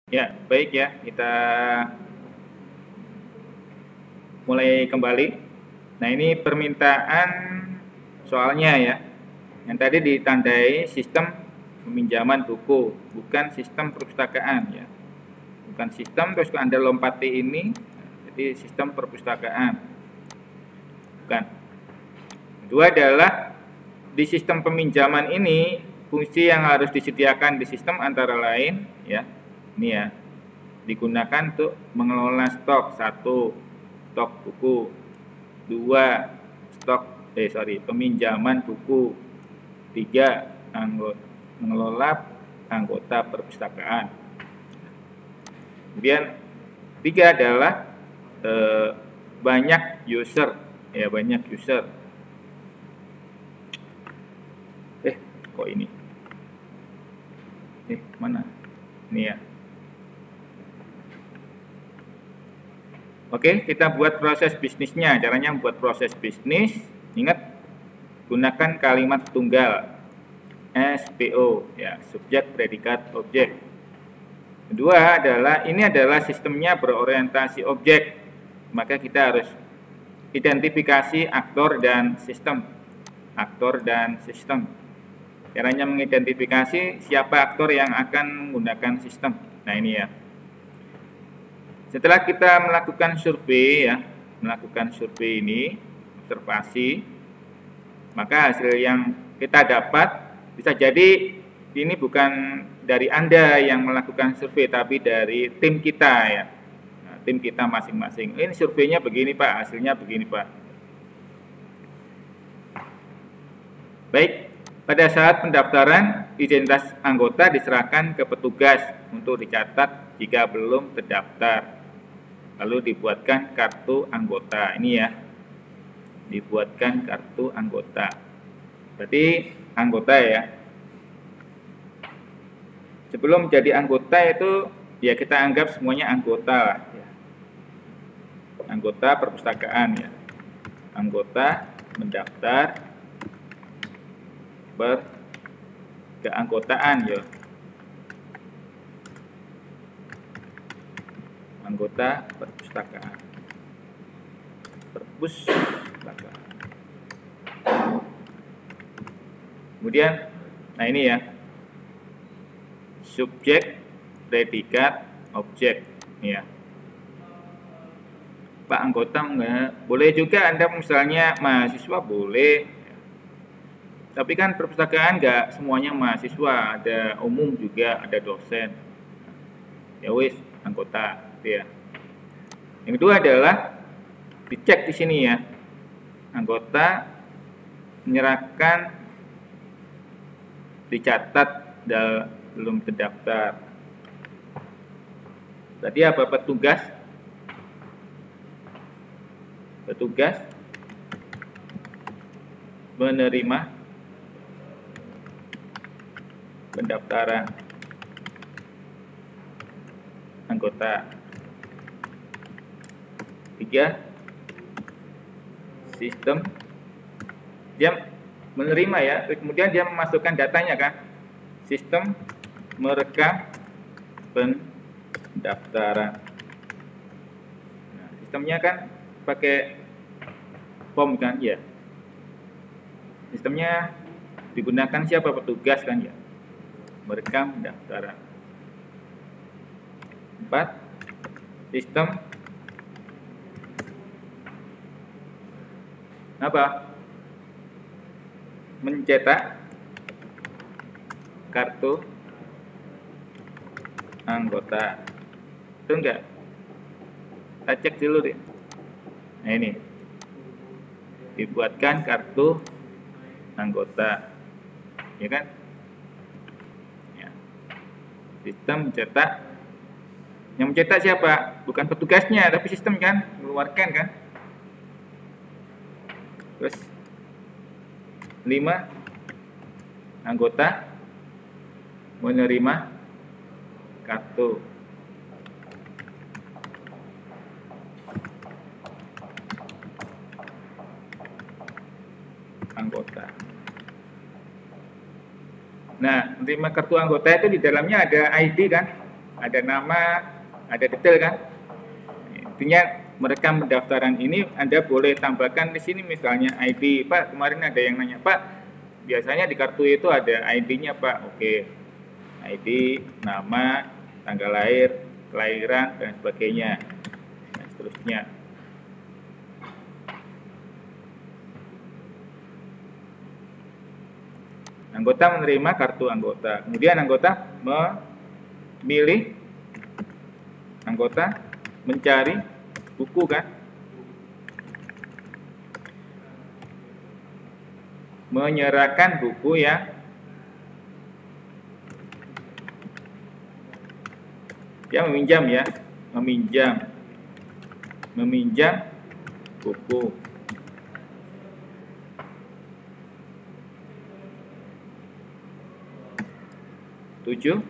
Ya, baik ya, kita mulai kembali. Nah, ini permintaan soalnya ya. Yang tadi ditandai sistem peminjaman buku, bukan sistem perpustakaan ya. Bukan sistem terus Anda lompati ini, jadi sistem perpustakaan. Bukan. Kedua adalah di sistem peminjaman ini fungsi yang harus disediakan di sistem antara lain ya. Ini ya. Digunakan untuk mengelola stok. 1, stok buku. 2, peminjaman buku. 3, mengelola anggota perpustakaan. Kemudian 3 adalah banyak user ya, banyak user. Kok ini? Mana? Ini ya. Oke, kita buat proses bisnisnya. Caranya membuat proses bisnis, ingat gunakan kalimat tunggal SPO ya, subjek, predikat, objek. Kedua adalah ini adalah sistemnya berorientasi objek. Maka kita harus identifikasi aktor dan sistem. Aktor dan sistem. Caranya mengidentifikasi siapa aktor yang akan menggunakan sistem. Nah, ini ya. Setelah kita melakukan survei ya, melakukan survei ini, observasi, maka hasil yang kita dapat bisa jadi ini bukan dari Anda yang melakukan survei, tapi dari tim kita ya. Nah, tim kita masing-masing. Ini surveinya begini Pak, hasilnya begini Pak. Baik, pada saat pendaftaran, identitas anggota diserahkan ke petugas untuk dicatat jika belum terdaftar. Lalu dibuatkan kartu anggota. Ini ya, dibuatkan kartu anggota. Berarti anggota ya. Sebelum jadi anggota itu ya kita anggap semuanya anggota lah ya. Anggota perpustakaan ya. Anggota mendaftar berkeanggotaan ya. Anggota perpustakaan. Perpustakaan. Kemudian, nah ini ya. Subjek, predikat, objek ya. Pak anggota enggak? Boleh juga Anda misalnya mahasiswa boleh. Tapi kan perpustakaan nggak semuanya mahasiswa, ada umum juga, ada dosen. Ya wis, anggota, gitu ya. Yang kedua adalah dicek di sini ya. Anggota menyerahkan dicatat belum terdaftar. Tadi apa? Petugas. Petugas menerima pendaftaran anggota. 3, sistem dia menerima ya, kemudian dia memasukkan datanya kan. Sistem merekam pendaftaran. Nah, sistemnya kan pakai form kan ya. Sistemnya digunakan siapa? Petugas kan ya. Merekam pendaftaran. 4, sistem apa? Mencetak kartu anggota. Itu enggak? Kita cek dulu deh. Nah ini. Dibuatkan kartu anggota. Ya kan? Sistem mencetak. Yang mencetak siapa? Bukan petugasnya, tapi sistem kan, mengeluarkan kan. Terus 5, anggota menerima kartu anggota. Nah, menerima kartu anggota itu di dalamnya ada ID kan? ada nama, ada detail kan. Intinya merekam pendaftaran ini Anda boleh tambahkan di sini misalnya ID. Pak, kemarin ada yang nanya, Pak, biasanya di kartu itu ada ID-nya, Pak. Oke, ID, nama, tanggal lahir, kelahiran, dan sebagainya, dan seterusnya. Anggota menerima kartu anggota. Kemudian anggota memilih, anggota mencari buku kan, menyerahkan buku yang meminjam ya, meminjam buku. 7.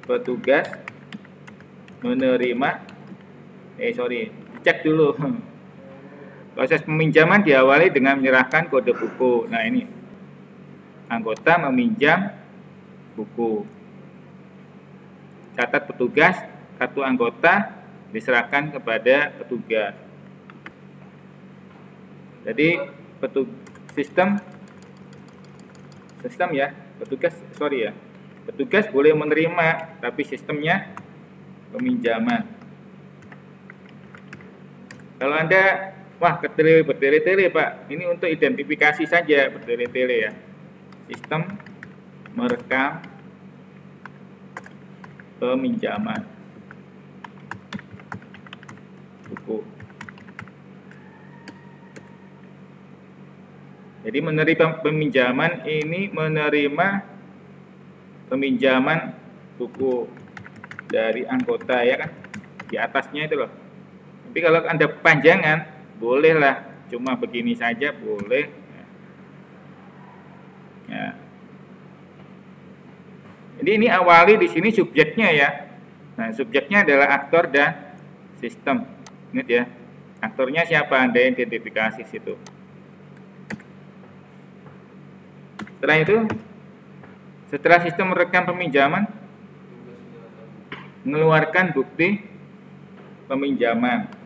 Petugas menerima cek dulu. Proses peminjaman diawali dengan menyerahkan kode buku. Nah, ini anggota meminjam buku. Catat petugas, kartu anggota diserahkan kepada petugas. Jadi sistem ya, petugas boleh menerima, tapi sistemnya peminjaman. Kalau Anda, wah, bertele-tele Pak, ini untuk identifikasi saja bertele-tele ya. Sistem merekam peminjaman buku. Jadi menerima peminjaman ini menerima peminjaman buku dari anggota ya kan, di atasnya itu loh. Tapi kalau Anda panjangan, bolehlah cuma begini saja boleh. Ya. Jadi ini awali di sini subjeknya ya. Nah, subjeknya adalah aktor dan sistem. Ingat ya, aktornya siapa, Anda identifikasi situ. Setelah itu, setelah sistem merekam peminjaman, mengeluarkan bukti peminjaman.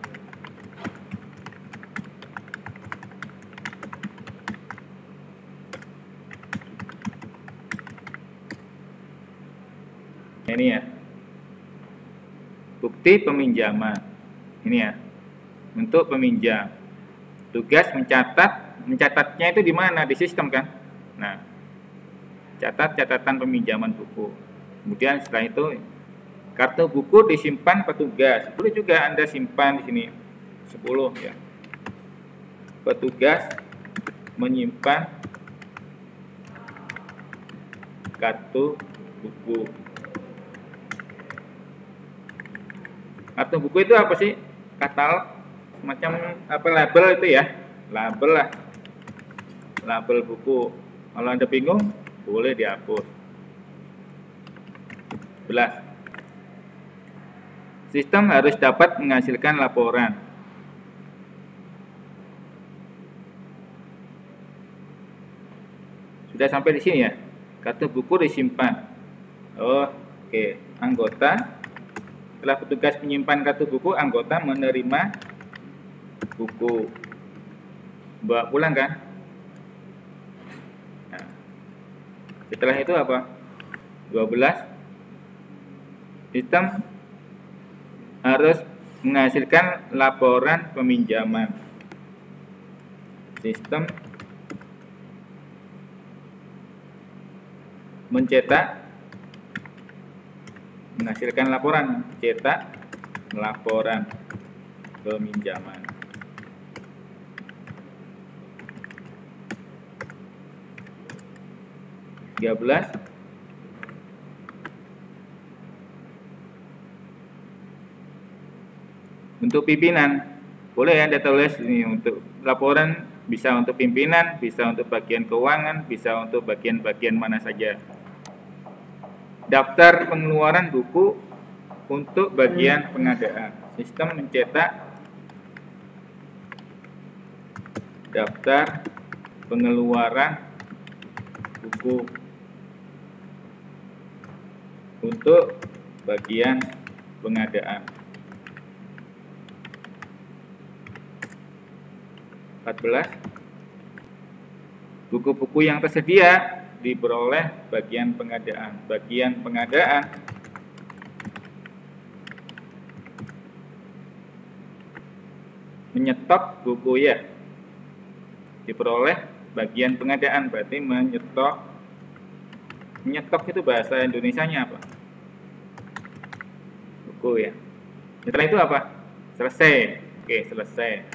Ini ya, bukti peminjaman. Ini ya, untuk peminjam. Tugas mencatatnya itu di mana? Di sistem kan? Nah, catat catatan peminjaman buku. Kemudian setelah itu kartu buku disimpan petugas. Boleh juga Anda simpan di sini 10 ya. Petugas menyimpan kartu buku. Kartu buku itu apa sih? Katalog, semacam apa, label itu ya. Label lah. Label buku. Kalau Anda bingung, boleh dihapus. 11. Sistem harus dapat menghasilkan laporan. Sudah sampai di sini ya. Kartu buku disimpan. Oke. Anggota, setelah petugas menyimpan kartu buku, anggota menerima buku. Bawa pulang kan? Setelah itu apa? 12. Sistem harus menghasilkan laporan peminjaman. Sistem menghasilkan laporan, cetak laporan peminjaman. Untuk pimpinan, boleh Anda tulis ini untuk laporan, bisa untuk pimpinan, bisa untuk bagian keuangan, bisa untuk bagian-bagian mana saja. Daftar pengeluaran buku untuk bagian pengadaan. Sistem mencetak daftar pengeluaran buku untuk bagian pengadaan. 14. Buku-buku yang tersedia diperoleh bagian pengadaan. Bagian pengadaan menyetok buku ya. Diperoleh bagian pengadaan berarti menyetok. Menyetok itu bahasa Indonesianya apa? Buku ya. Setelah itu apa? Selesai. Oke, selesai.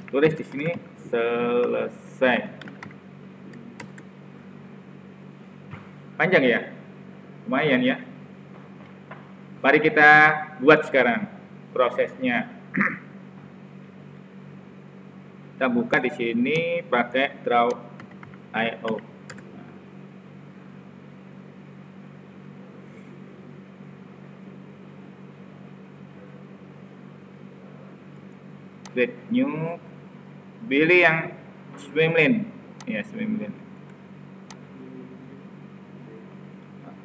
Tulis di sini selesai. Panjang ya? Lumayan ya. Mari kita buat sekarang prosesnya. Kita buka di sini pakai Draw.io. Create new, pilih yang Swimlane ya, Swimlane.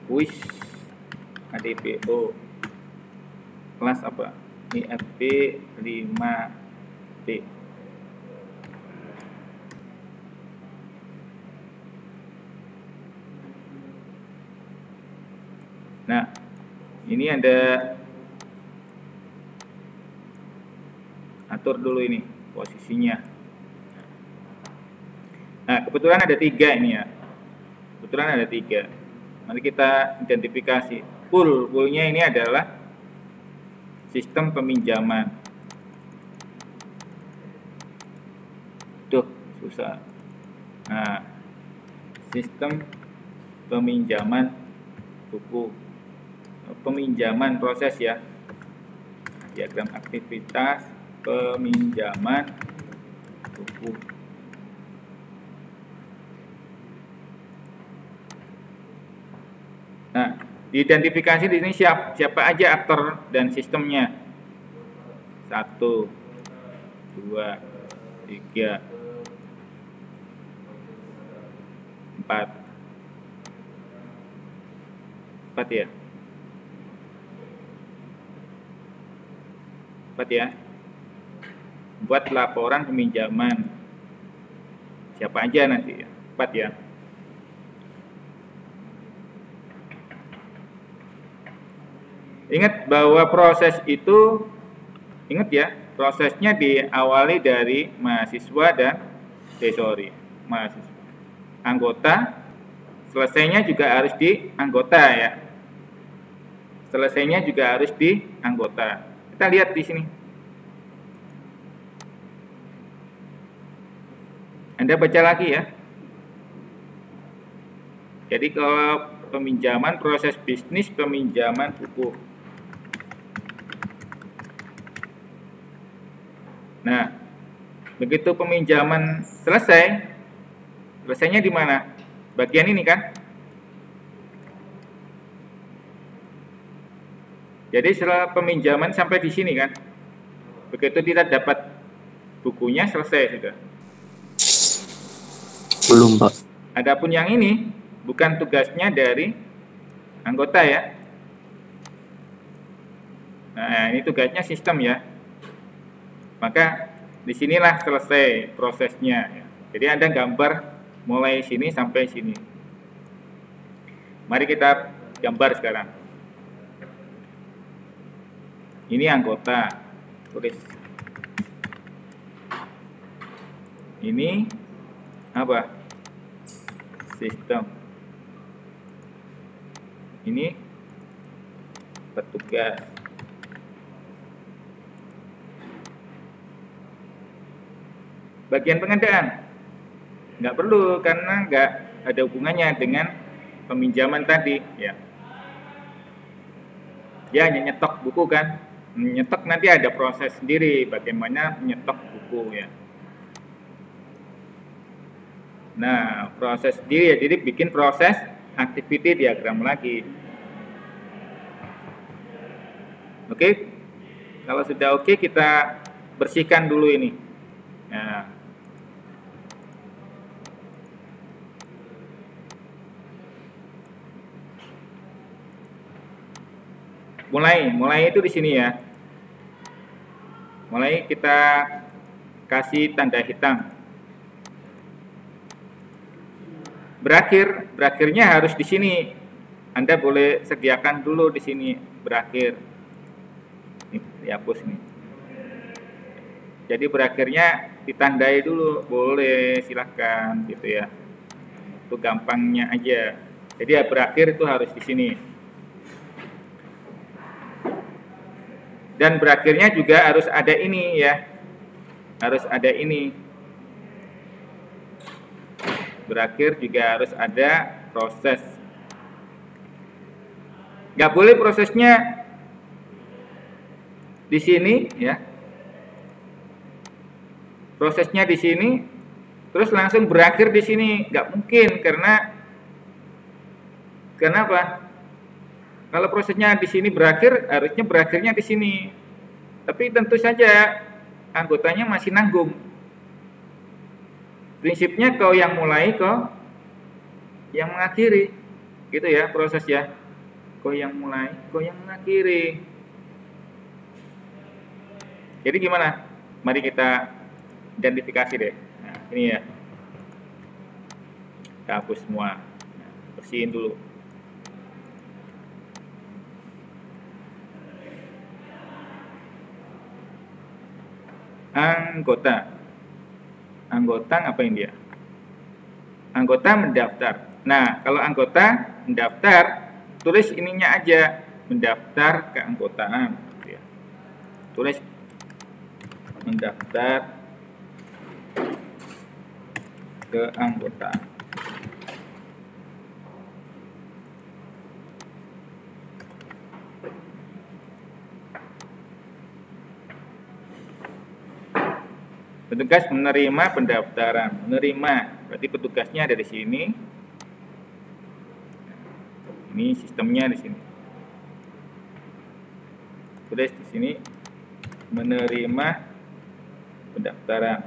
Quiz ADPO kelas apa? IFP 5T. Nah, ini ada, atur dulu ini posisinya. Nah, kebetulan ada 3 ini ya. Kebetulan ada 3. Mari kita identifikasi. Poolnya ini adalah sistem peminjaman. Tuh, susah. Nah, sistem peminjaman buku. Peminjaman proses ya. Diagram aktivitas peminjaman buku. Nah, diidentifikasi di sini siapa aja aktor dan sistemnya. 1, 2, 3, 4. 4 ya. 4 ya. Buat laporan peminjaman. Siapa aja nanti ya. 4 ya. Ingat bahwa proses itu, ingat ya, prosesnya diawali dari mahasiswa dan mahasiswa. Anggota, selesainya juga harus di anggota ya. Selesainya juga harus di anggota. Kita lihat di sini. Anda baca lagi ya. Jadi kalau peminjaman, proses bisnis peminjaman buku. Nah, begitu peminjaman selesai, selesainya di mana? Bagian ini kan? Jadi setelah peminjaman sampai di sini kan? Begitu kita dapat bukunya, selesai sudah. Belum, Pak. Adapun yang ini bukan tugasnya dari anggota ya. Nah, ini tugasnya sistem ya. Maka disinilah selesai prosesnya ya. Jadi Anda gambar mulai sini sampai sini. Mari kita gambar sekarang. Ini anggota, tulis. Ini apa? Sistem. Ini petugas. Bagian pengadaan nggak perlu karena nggak ada hubungannya dengan peminjaman tadi ya. Dia hanya nyetok buku kan, nyetok nanti ada proses sendiri bagaimana nyetok buku ya. Nah, proses sendiri ya, jadi bikin proses activity diagram lagi. Oke, kalau sudah oke kita bersihkan dulu ini. Nah, Mulai itu di sini ya. Mulai kita kasih tanda hitam. Berakhirnya harus di sini. Anda boleh sediakan dulu di sini berakhir. Ini dihapus nih. Jadi berakhirnya ditandai dulu, boleh silahkan gitu ya. Itu gampangnya aja. Jadi ya berakhir itu harus di sini. Dan berakhirnya juga harus ada ini ya. Harus ada ini. Berakhir juga harus ada proses. Nggak boleh prosesnya di sini ya. Prosesnya di sini terus langsung berakhir di sini, nggak mungkin karena apa? Kalau prosesnya di sini berakhir, harusnya berakhirnya di sini. Tapi tentu saja anggotanya masih nanggung. Prinsipnya kau yang mulai, kau yang mengakhiri, gitu ya proses ya. Kau yang mulai, kau yang mengakhiri. Jadi gimana? Mari kita identifikasi deh. Nah, ini ya. Kita hapus semua. Nah, bersihin dulu. Anggota ngapain dia? Anggota mendaftar. Nah, kalau anggota mendaftar, tulis ininya aja, mendaftar keanggotaan. Ya. Tulis mendaftar keanggotaan. Petugas menerima pendaftaran. Menerima, berarti petugasnya ada di sini. Ini sistemnya di sini. Tulis di sini menerima pendaftaran.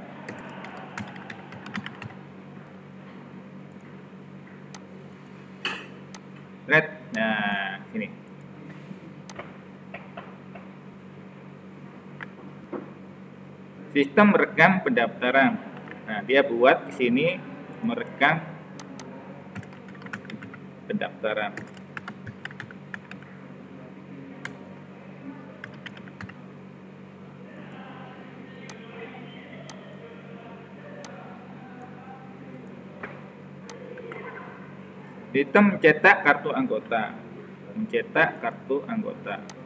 Red. Nah, sini. Sistem merekam pendaftaran. Nah, dia buat di sini merekam pendaftaran. Sistem mencetak kartu anggota. Mencetak kartu anggota.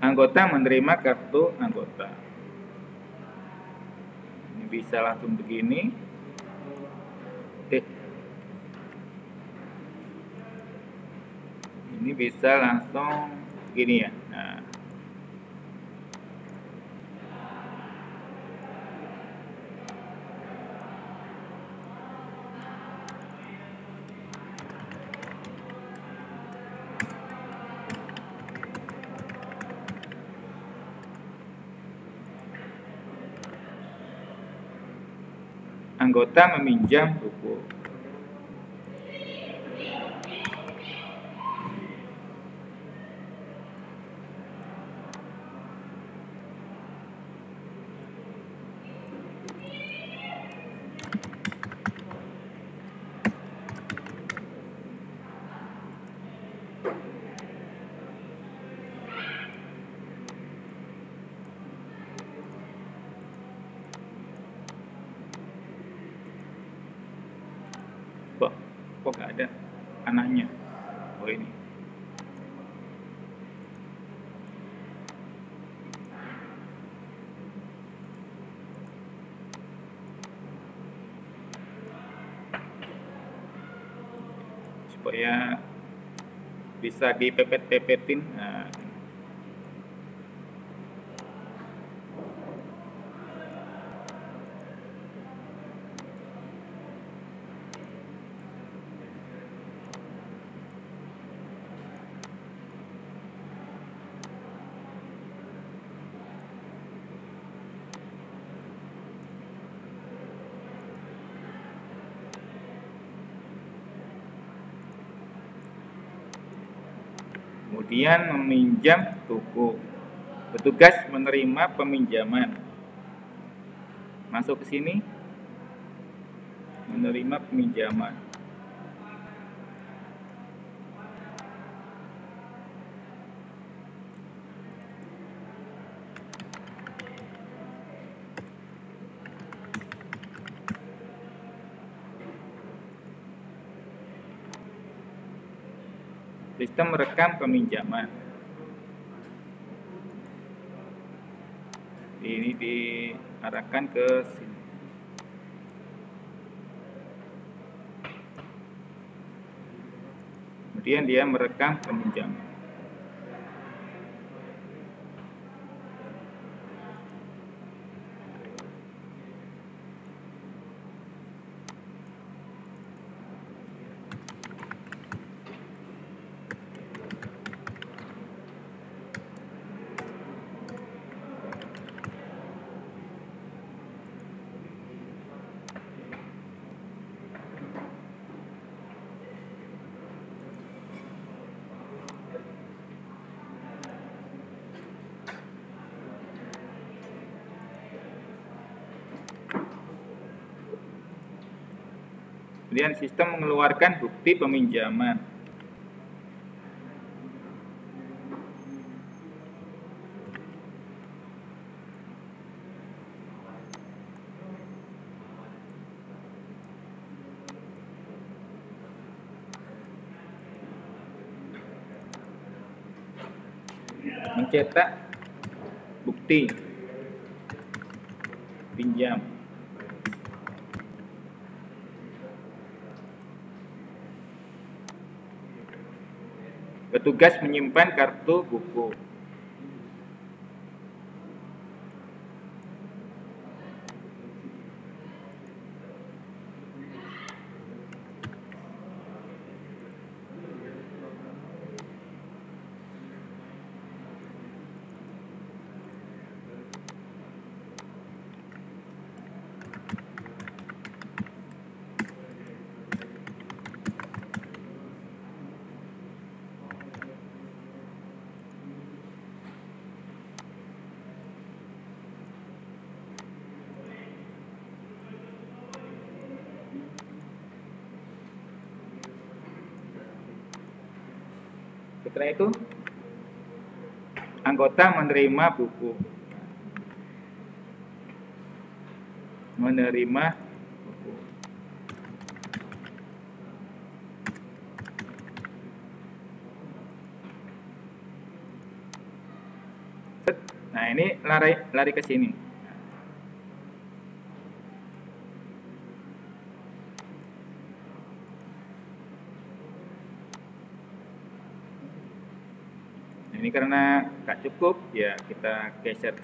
Anggota menerima kartu anggota. Ini bisa langsung begini. Ini bisa langsung begini ya. Nah. Anggota meminjam buku. Kok nggak ada anaknya? Oh ini. supaya bisa dipepet-pepetin. Nah, kemudian meminjam toko. Petugas menerima peminjaman. Masuk ke sini, menerima peminjaman. Sistem merekam peminjaman. Ini diarahkan ke sini. Kemudian dia merekam peminjaman. Kemudian sistem mengeluarkan bukti peminjaman. Mencetak bukti pinjam. Petugas menyimpan kartu buku. Setelah itu, anggota menerima buku. Menerima buku. Nah, ini lari ke sini. Ini karena nggak cukup, ya kita geser.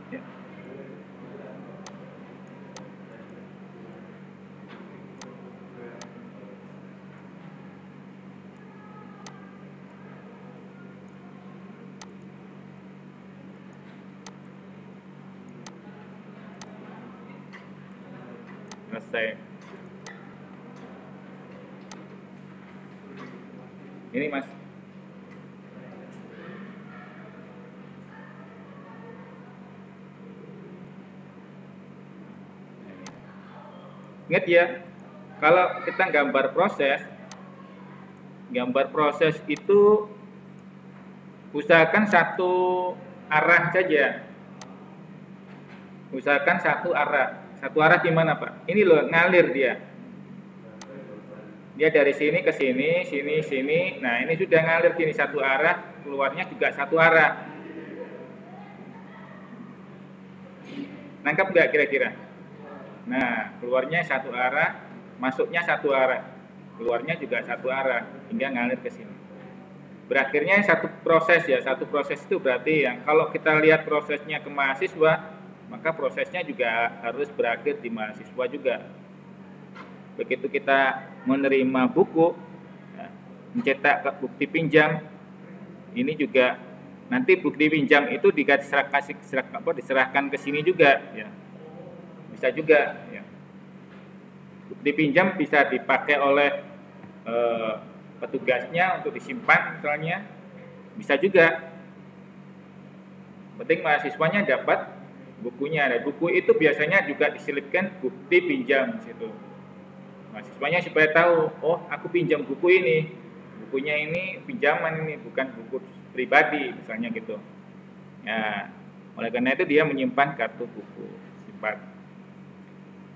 Ya. Selesai. Ini Mas. Ingat ya, kalau kita gambar proses itu usahakan satu arah saja. Usahakan satu arah. Satu arah gimana Pak? Ini loh, ngalir dia. Dia dari sini ke sini, sini. Nah, ini sudah ngalir gini satu arah, keluarnya juga satu arah. Nangkap nggak kira-kira? Nah, keluarnya satu arah, masuknya satu arah, keluarnya juga satu arah, hingga ngalir ke sini. Berakhirnya satu proses ya, satu proses itu berarti yang kalau kita lihat prosesnya ke mahasiswa, maka prosesnya juga harus berakhir di mahasiswa juga. Begitu kita menerima buku, ya, mencetak bukti pinjam, ini juga nanti bukti pinjam itu diserahkan ke sini juga, ya. Bisa juga, ya. Bukti pinjam bisa dipakai oleh petugasnya untuk disimpan misalnya, bisa juga. Penting mahasiswanya dapat bukunya. Dan buku itu biasanya juga diselipkan bukti pinjam di situ. Mahasiswanya supaya tahu, oh aku pinjam buku ini, bukunya ini pinjaman ini, bukan buku pribadi misalnya gitu. Nah, oleh karena itu dia menyimpan kartu buku, simpan.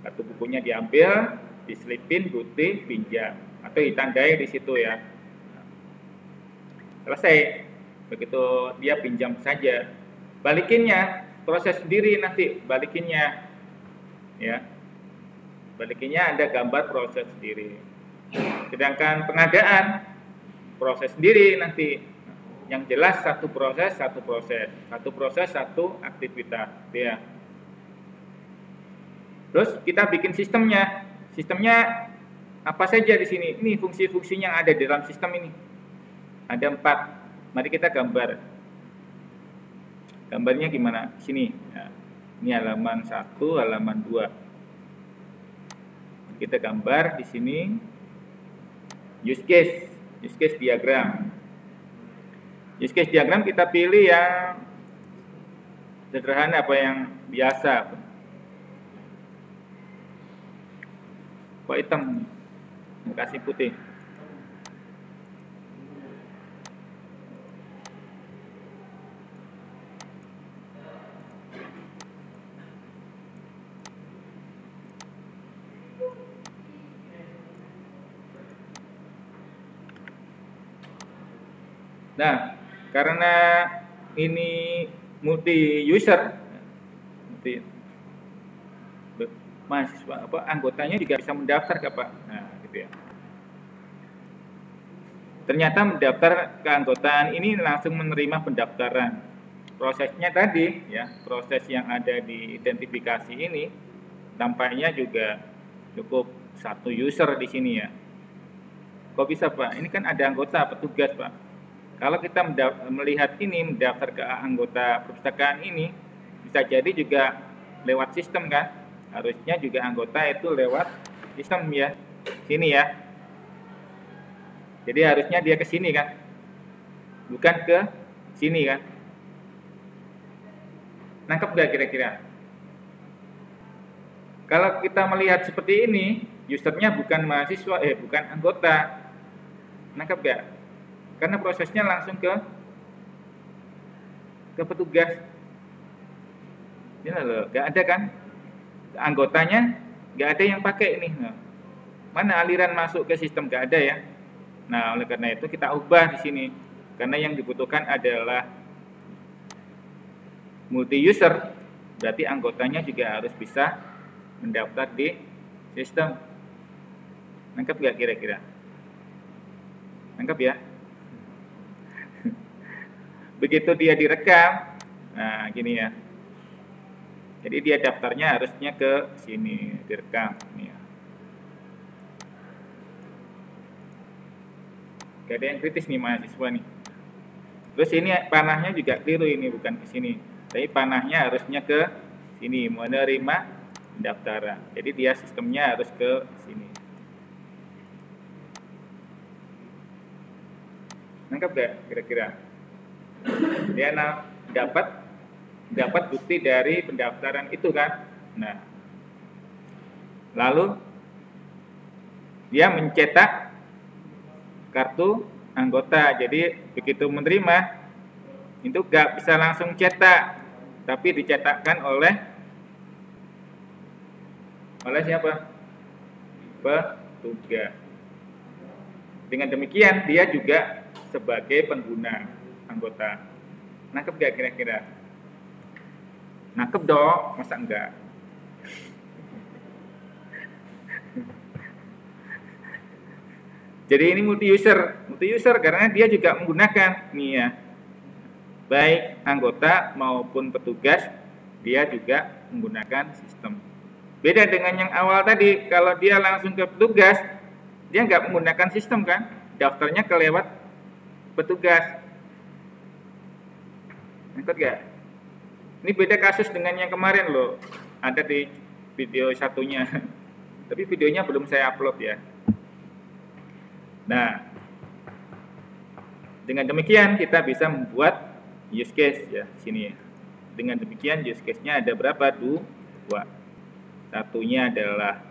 Kartu bukunya diambil, diselipin bukti pinjam atau ditandai di situ ya. Selesai. Begitu dia pinjam saja. Balikinnya proses sendiri nanti balikinnya. Ya. Balikinnya ada gambar proses sendiri. Sedangkan pengadaan proses sendiri nanti. Yang jelas satu proses, satu aktivitas, ya. Terus kita bikin sistemnya. Sistemnya apa saja di sini? Ini fungsi-fungsinya ada di dalam sistem ini. Ada 4. Mari kita gambar. Gambarnya gimana? Sini. Nah, ini halaman 1, halaman 2. Kita gambar di sini. Use case diagram. Use case diagram kita pilih yang sederhana apa yang biasa. Kok hitam? Kasih putih. Nah, karena ini multi user, mahasiswa anggotanya juga bisa mendaftar ke Pak. Nah, gitu ya. Ternyata mendaftar keanggotaan ini langsung menerima pendaftaran. Prosesnya tadi ya, proses yang ada di identifikasi ini tampaknya juga cukup satu user di sini ya. Kok bisa Pak? Ini kan ada anggota petugas Pak. Kalau kita melihat ini mendaftar ke anggota perpustakaan ini bisa jadi juga lewat sistem kan? Harusnya juga anggota itu lewat sistem ya, sini ya. Jadi harusnya dia ke sini kan, bukan ke sini kan. Nangkep gak kira-kira? Kalau kita melihat seperti ini, usernya bukan mahasiswa, bukan anggota. Nangkep gak? Karena prosesnya langsung ke petugas. Ini loh, gak ada kan? Anggotanya nggak ada yang pakai ini. Nah, mana aliran masuk ke sistem nggak ada ya. Nah, oleh karena itu kita ubah di sini. Karena yang dibutuhkan adalah multi user, berarti anggotanya juga harus bisa mendaftar di sistem. Nangkep nggak kira-kira? Nangkep ya? Begitu dia direkam, nah gini ya. Jadi dia daftarnya harusnya ke sini, direkam. Ya. Gak ada yang kritis nih mahasiswa nih. Terus ini panahnya juga keliru ini, bukan ke sini. Tapi panahnya harusnya ke sini, menerima pendaftaran. Jadi dia sistemnya harus ke sini. Nangkap gak kira-kira? Dia dapat bukti dari pendaftaran itu kan. Nah, lalu dia mencetak kartu anggota. Jadi begitu menerima itu gak bisa langsung cetak, tapi dicetakkan oleh siapa? Petugas. Dengan demikian dia juga sebagai pengguna anggota. Nangkep gak kira-kira? Nangkep dong, masa enggak? Jadi ini multi user karena dia juga menggunakan nih ya, baik anggota maupun petugas, dia juga menggunakan sistem. Beda dengan yang awal tadi, kalau dia langsung ke petugas, dia nggak menggunakan sistem kan, daftarnya kelewat petugas. Ikut gak? Ini beda kasus dengan yang kemarin loh, ada di video satunya, tapi videonya belum saya upload ya. Nah, dengan demikian kita bisa membuat use case ya sini. Dengan demikian use case-nya ada berapa? Dua. Satunya adalah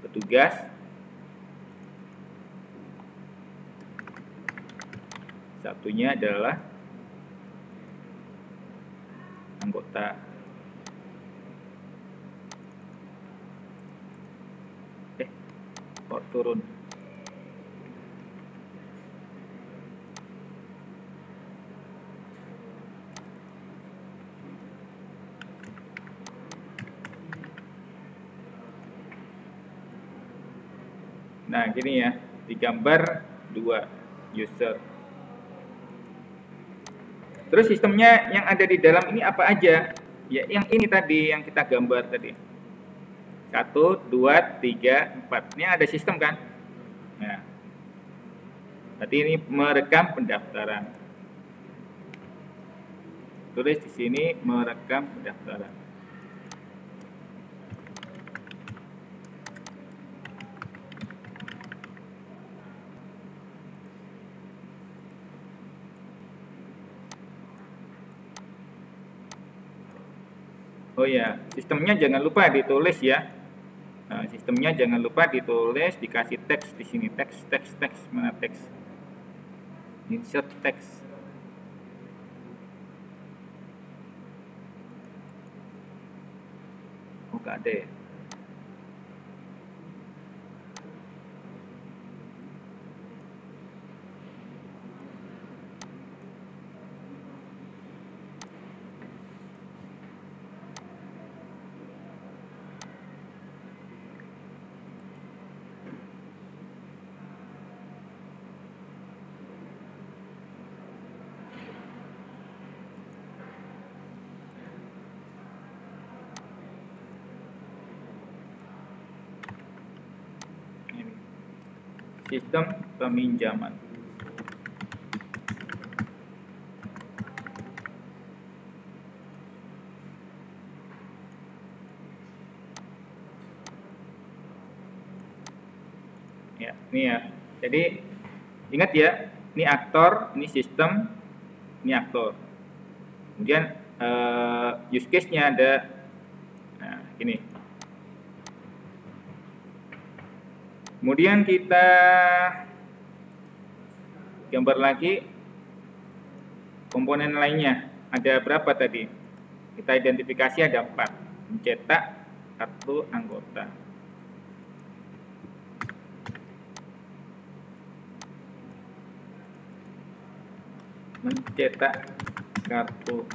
petugas. Satunya adalah anggota. Kok turun? Nah, gini ya, digambar 2 user. Terus sistemnya yang ada di dalam ini apa aja? Ya, yang ini tadi yang kita gambar tadi. 1, 2, 3, 4. Ini ada sistem kan? Nah, berarti ini merekam pendaftaran. Tulis di sini merekam pendaftaran. Oh ya, sistemnya jangan lupa ditulis ya. Nah, sistemnya jangan lupa ditulis, dikasih teks di sini, teks, mana teks? Insert teks. Oh, gak ada ya. Sistem peminjaman. Ya, ini ya. Jadi ingat ya, ini aktor, ini sistem, ini aktor. Kemudian use case-nya ada, nah ini. Kemudian kita gambar lagi komponen lainnya. Ada berapa tadi? Kita identifikasi ada 4. Mencetak kartu anggota. Mencetak kartu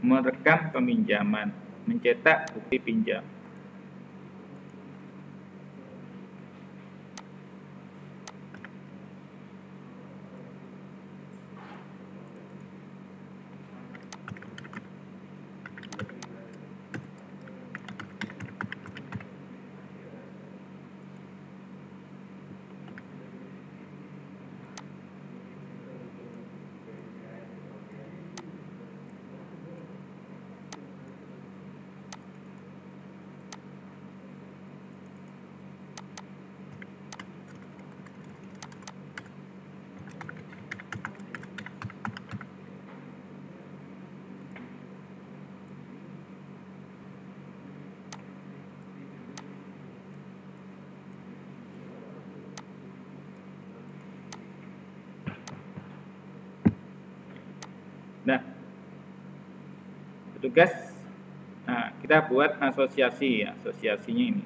merekam peminjaman, mencetak bukti pinjam. Nah, petugas. Nah, kita buat asosiasi, asosiasinya ini.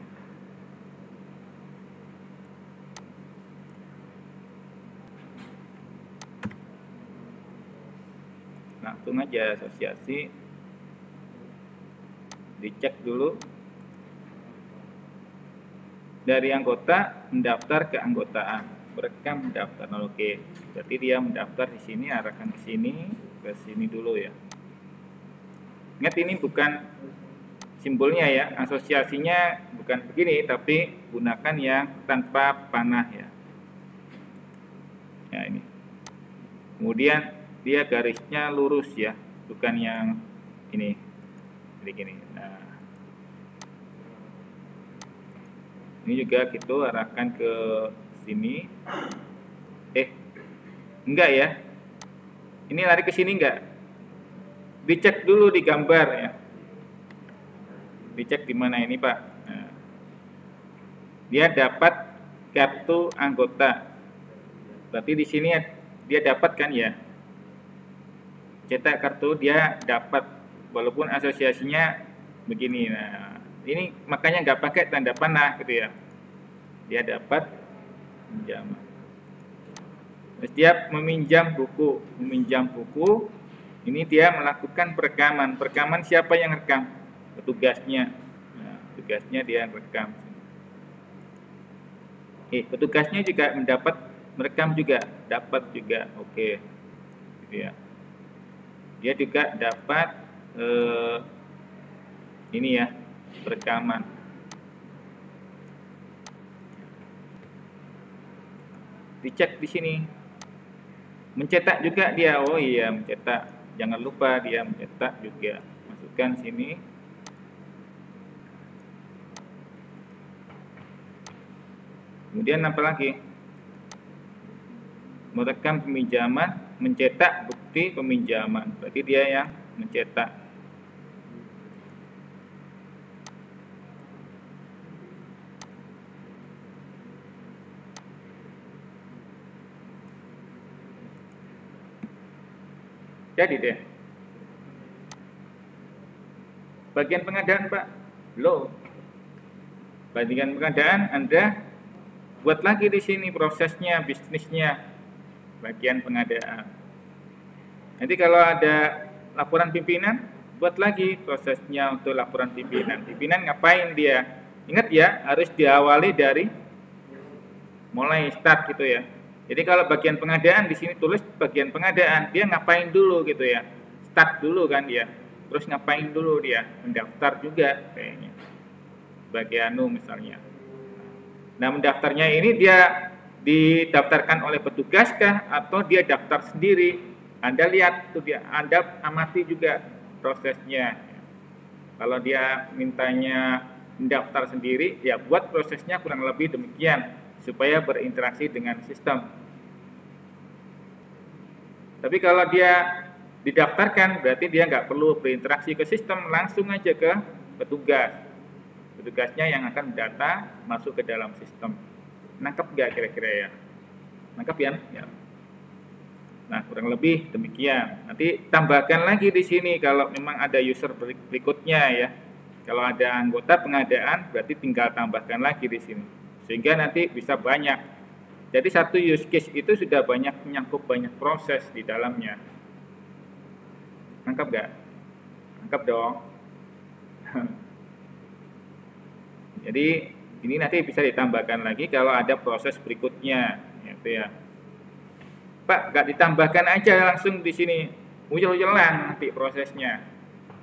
Langsung aja asosiasi, dicek dulu dari anggota mendaftar ke anggotaan, merekam mendaftar. Oke, berarti dia mendaftar di sini, arahkan ke sini dulu ya. Ingat ini bukan simbolnya ya, asosiasinya bukan begini, tapi gunakan yang tanpa panah ya. Ya ini. Kemudian dia garisnya lurus ya, bukan yang ini, jadi gini. Nah, ini juga kita arahkan ke sini. Enggak ya, ini lari ke sini enggak? Dicek dulu di gambar ya, dicek di mana ini Pak. Nah, dia dapat kartu anggota, berarti di sini dia dapat kan ya, cetak kartu dia dapat walaupun asosiasinya begini. Nah, ini makanya nggak pakai tanda panah gitu ya, dia dapat pinjaman. Terus dia meminjam buku, ini dia melakukan perekaman siapa yang rekam? Petugasnya. Nah, petugasnya dia rekam. Petugasnya juga mendapat merekam juga, dapat juga. Oke, gitu ya. Dia juga dapat ini ya, perekaman. Dicek di sini. Mencetak juga dia. Oh iya, mencetak. Jangan lupa dia mencetak juga. Masukkan sini. Kemudian apa lagi? Merekam peminjaman, mencetak bukti peminjaman. Berarti dia yang mencetak. Jadi deh. Bagian pengadaan Pak, belum. Bagian pengadaan Anda buat lagi di sini prosesnya, bisnisnya, bagian pengadaan. Nanti kalau ada laporan pimpinan, buat lagi prosesnya untuk laporan pimpinan. Pimpinan ngapain dia? Ingat ya, harus diawali dari mulai start gitu ya. Jadi kalau bagian pengadaan di sini tulis bagian pengadaan, dia ngapain dulu gitu ya? Start dulu kan dia. Terus ngapain dulu dia? Mendaftar juga kayaknya. Bagian misalnya. Nah, mendaftarnya ini dia didaftarkan oleh petugas kah atau dia daftar sendiri? Anda lihat tuh dia, Anda amati juga prosesnya. Kalau dia mintanya mendaftar sendiri, ya buat prosesnya kurang lebih demikian supaya berinteraksi dengan sistem. Tapi kalau dia didaftarkan, berarti dia nggak perlu berinteraksi ke sistem, langsung aja ke petugas. Petugasnya yang akan mendata masuk ke dalam sistem. Nangkep nggak kira-kira ya? Nangkep ya? Ya. Nah, kurang lebih demikian. Nanti tambahkan lagi di sini kalau memang ada user berikutnya ya. Kalau ada anggota pengadaan, berarti tinggal tambahkan lagi di sini. Sehingga nanti bisa banyak. Jadi satu use case itu sudah banyak menyangkut banyak proses di dalamnya. Nangkap nggak? Nangkap dong. Jadi ini nanti bisa ditambahkan lagi kalau ada proses berikutnya, gitu ya. Pak, nggak ditambahkan aja langsung di sini, ucel-ucelan nanti prosesnya.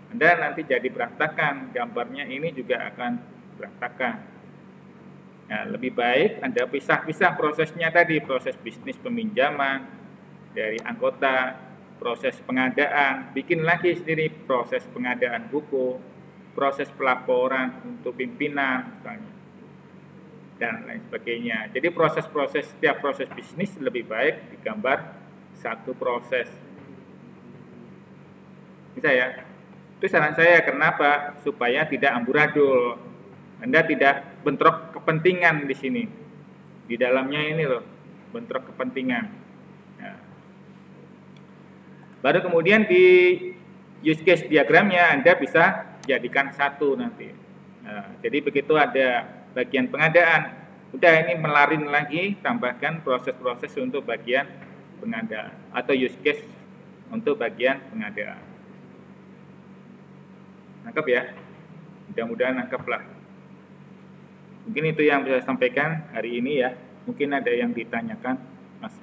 Anda nanti jadi berantakan, gambarnya ini juga akan berantakan. Nah, lebih baik Anda pisah-pisah prosesnya tadi, proses bisnis peminjaman dari anggota, proses pengadaan, bikin lagi sendiri proses pengadaan buku, proses pelaporan untuk pimpinan misalnya, dan lain sebagainya. Jadi proses-proses, setiap proses bisnis lebih baik digambar satu proses. Bisa ya? Itu saran saya, kenapa? Supaya tidak amburadul. Anda tidak bentrok kepentingan di sini. Di dalamnya ini loh, bentrok kepentingan. Nah. Baru kemudian di use case diagramnya Anda bisa jadikan satu nanti. Nah, jadi begitu ada bagian pengadaan, udah ini melarin lagi, tambahkan proses-proses untuk bagian pengadaan atau use case untuk bagian pengadaan. Nangkep ya? Mudah-mudahan nangkep lah. Mungkin itu yang bisa saya sampaikan hari ini ya. Mungkin ada yang ditanyakan, Mas.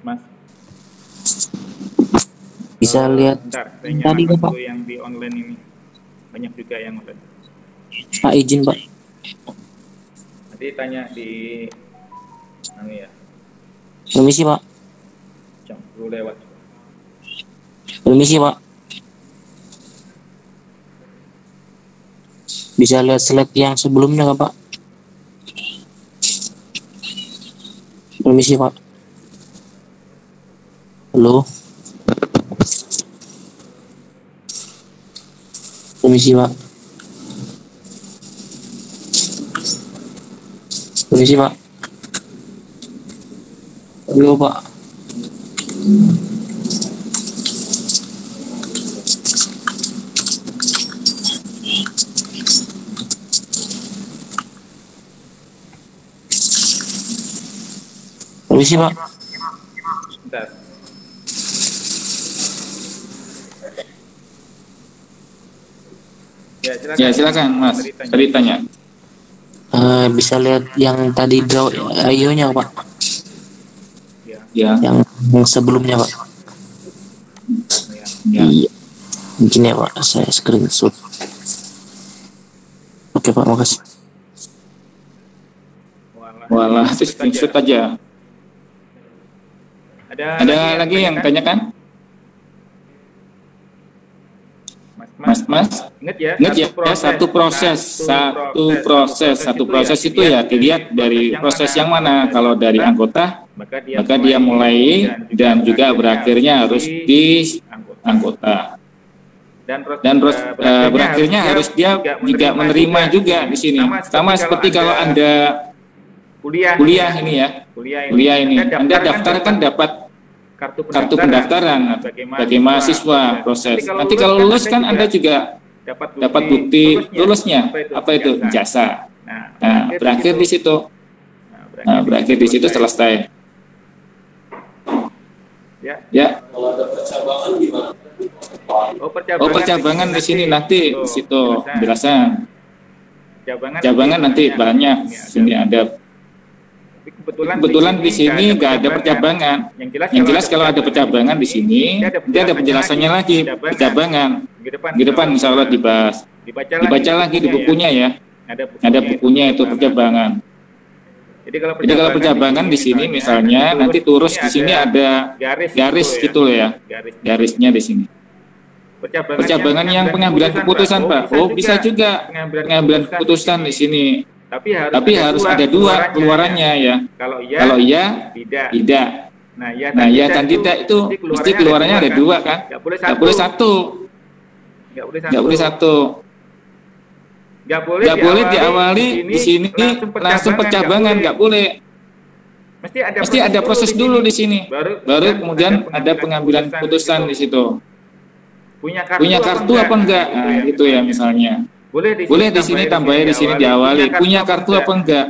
Bisa lihat bentar, saya tadi nyalakan Pak. dulu yang di online ini. Banyak juga yang online. Pak izin Pak. Nanti tanya di ya. Permisi Pak. Jam 10 lewat. Permisi Pak. Bisa lihat slide yang sebelumnya nggak Pak? Permisi Pak. Halo. Permisi Pak. Permisi Pak. Halo Pak. Permisi Pak. Bentar. Ya silakan Mas. Tadi tanya. Bisa lihat yang tadi draw IO-nya Pak. Ya. Yang sebelumnya Pak. Ya. Iya. Mungkin ya Pak, saya screenshot. Oke Pak, makasih. Walah, screenshot aja. Ada lagi yang tanyakan? Mas, ingat ya, satu proses itu ya dilihat dari proses yang mana. Kalau dari anggota, maka dia mulai dan juga berakhirnya harus di anggota. Dan berakhirnya harus dia juga menerima juga di sini. Sama seperti kalau Anda kuliah ini ya, kuliah ini Anda daftar kan dapat kartu pendaftaran bagi mahasiswa proses. Nanti kalau lulus kan Anda juga dapat bukti lulusnya. Apa itu? Jasa. Nah, berakhir di situ. Berakhir di situ selesai. Ya. Kalau ada percabangan gimana? Oh, percabangan di sini nanti di situ penjelasan. Cabangan nanti banyak. Sini ada. Kebetulan di sini nggak ada percabangan. Yang jelas kalau ada percabangan di sini, dia ada penjelasannya lagi. Percabangan. Di depan insya Allah dibahas. Dibaca lagi di bukunya ya. Ada bukunya itu percabangan. Jadi kalau percabangan di sini misalnya nanti terus di sini ada garis gitu loh ya. Garisnya di sini. Percabangan yang pengambilan keputusan Pak. Oh bisa juga pengambilan keputusan di sini. Tapi harus ada dua keluarannya ya. Kalau iya, tidak. Nah ya dan tidak itu mesti keluarannya ada dua kan. Nggak boleh satu. Nggak boleh diawali di sini langsung percabangan, nggak boleh. Mesti ada proses dulu di sini. Baru kemudian ada pengambilan keputusan di situ. Punya kartu apa enggak? Nah, gitu ya misalnya. Boleh di sini tambahin di sini diawali. Punya kartu apa enggak?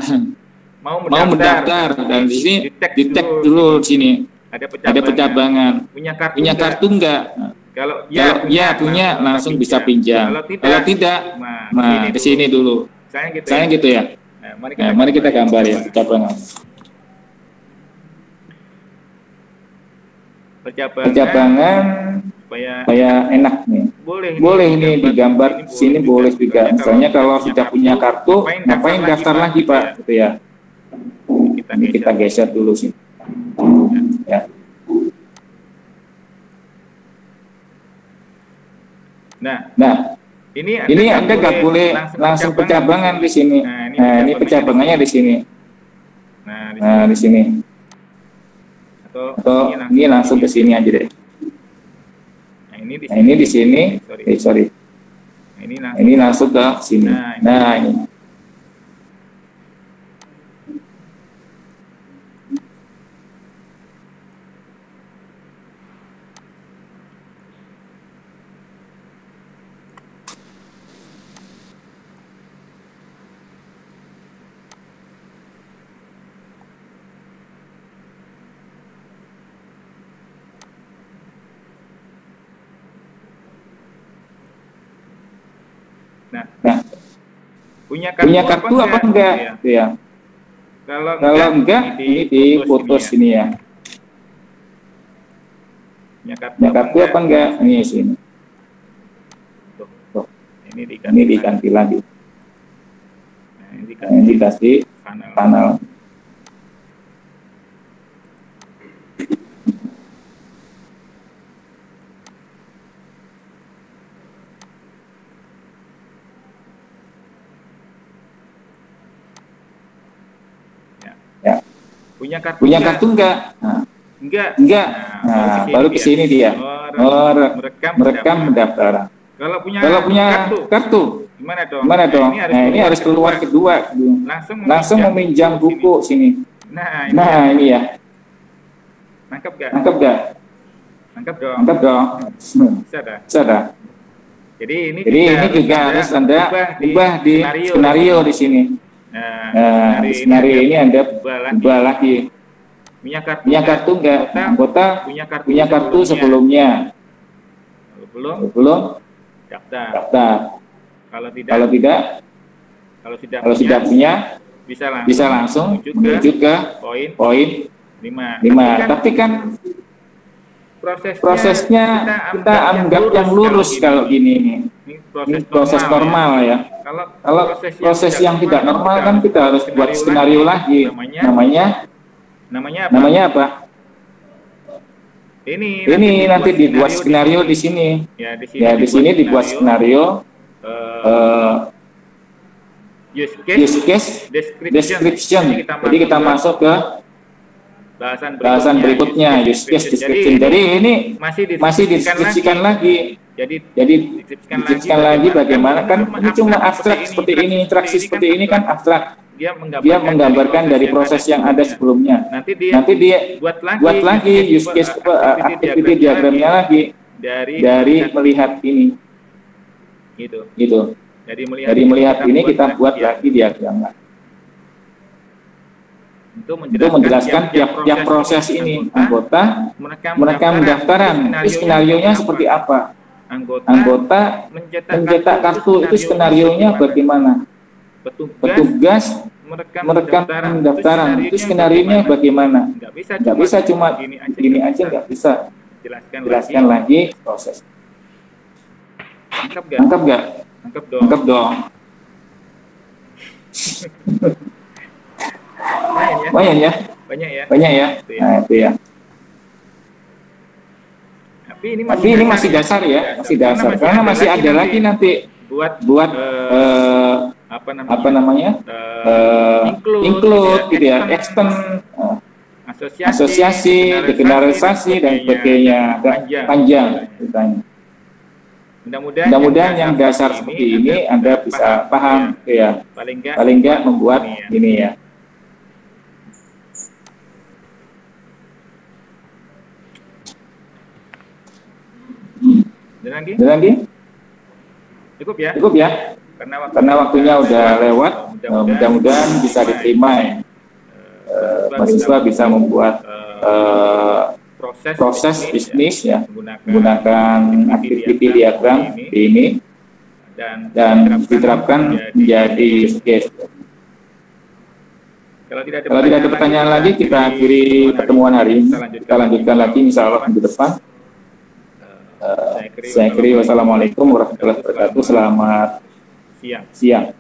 Mau mendaftar dan di sini di tag dulu di sini. Ada percabangan. Punya kartu enggak? Kalau ya punya langsung bisa pinjam. Kalau tidak, nah di sini dulu. Saya gitu ya. Nah, mari kita gambar ya percabangan. Percabangan supaya enak nih. Boleh ini digambar di sini boleh juga. Misalnya kalau sudah punya kartu, ngapain daftar lagi Pak? Gitu ya. Kita geser dulu sih. Ya. Nah, ini Anda nggak boleh langsung percabangan di sini. Nah, ini percabangannya di sini. Nah, di sini. Atau ini langsung ke sini aja deh. Nah, ini di sini. Sorry. Ini langsung ke sini. Nah, ini. Nah, Nah, punya punya kartu apa enggak? Ya. Gitu ya. Kalau Kalau enggak, ini diputus ini ya. Punya kartu, Punya kartu apa enggak? Ini sini. Tuh. Ini Ini diganti lagi. Nah, ini Ini dikasih panel. Ya. Punya kartu enggak? Nah, enggak. Nah, baru ke sini dia. Merekam pendaftaran. Kalau punya kartu, gimana dong? Gimana dong? Nah, ini harus keluar kedua. Langsung meminjam buku sini. Nah, ini ya. Nangkep gak? Nangkep gak? Nangkep dong. Bisa dah. Jadi ini juga harus Anda ubah di skenario di sini. Nah, di skenario ini Anda ubah lagi. Punya kartu enggak? Anggota punya kartu sebelumnya. Belum daftar. Kalau tidak punya, bisa langsung menuju ke poin 5. Tapi kan prosesnya kita anggap yang lurus kalau gini nih. Ini proses normal ya. Kalau proses yang tidak normal kan kita harus buat skenario lagi. Namanya apa? Ini nanti dibuat skenario di sini. Ya, di sini dibuat skenario use case description. Jadi kita masuk ke bahasan berikutnya, use case description. Jadi ini masih dideskripsikan lagi. Jadi dideskripsikan lagi bagaimana, kan ini cuma abstrak seperti ini, interaksi seperti ini kan abstrak. Dia menggambarkan dari proses yang ada sebelumnya. Nanti dia buat lagi use case activity diagramnya lagi dari melihat ini. Gitu. Dari melihat ini kita buat lagi diagram. Untuk menjelaskan tiap proses ini, anggota merekam pendaftaran. Itu skenarionya seperti apa? Anggota mencetak kartu, itu skenarionya bagaimana? Petugas merekam pendaftaran, itu skenarionya bagaimana? Nggak bisa cuma gini aja, nggak bisa. Jelaskan lagi proses. Nangkep nggak? Nangkep dong. Lumayan ya? Banyak ya? Nah, itu ya. Tapi ini masih dasar ya, masih dasar. Karena masih ada lagi nanti buat apa namanya? Include gitu ya, extend, asosiasi, degeneralisasi dan sebagainya. Panjang ceritanya. Mudah-mudahan yang dasar seperti ini Anda bisa paham ya. Paling enggak membuat ini ya. Ada lagi? Cukup ya? Karena waktunya udah lewat. Mudah-mudahan bisa diterima ya. Mahasiswa bisa membuat proses bisnis ya, menggunakan activity diagram ini dan diterapkan menjadi use case. Kalau tidak ada pertanyaan lagi, kita akhiri pertemuan hari ini. Kita lanjutkan lagi insya Allah minggu depan. Saya akhiri, wassalamualaikum warahmatullahi wabarakatuh. Selamat siang.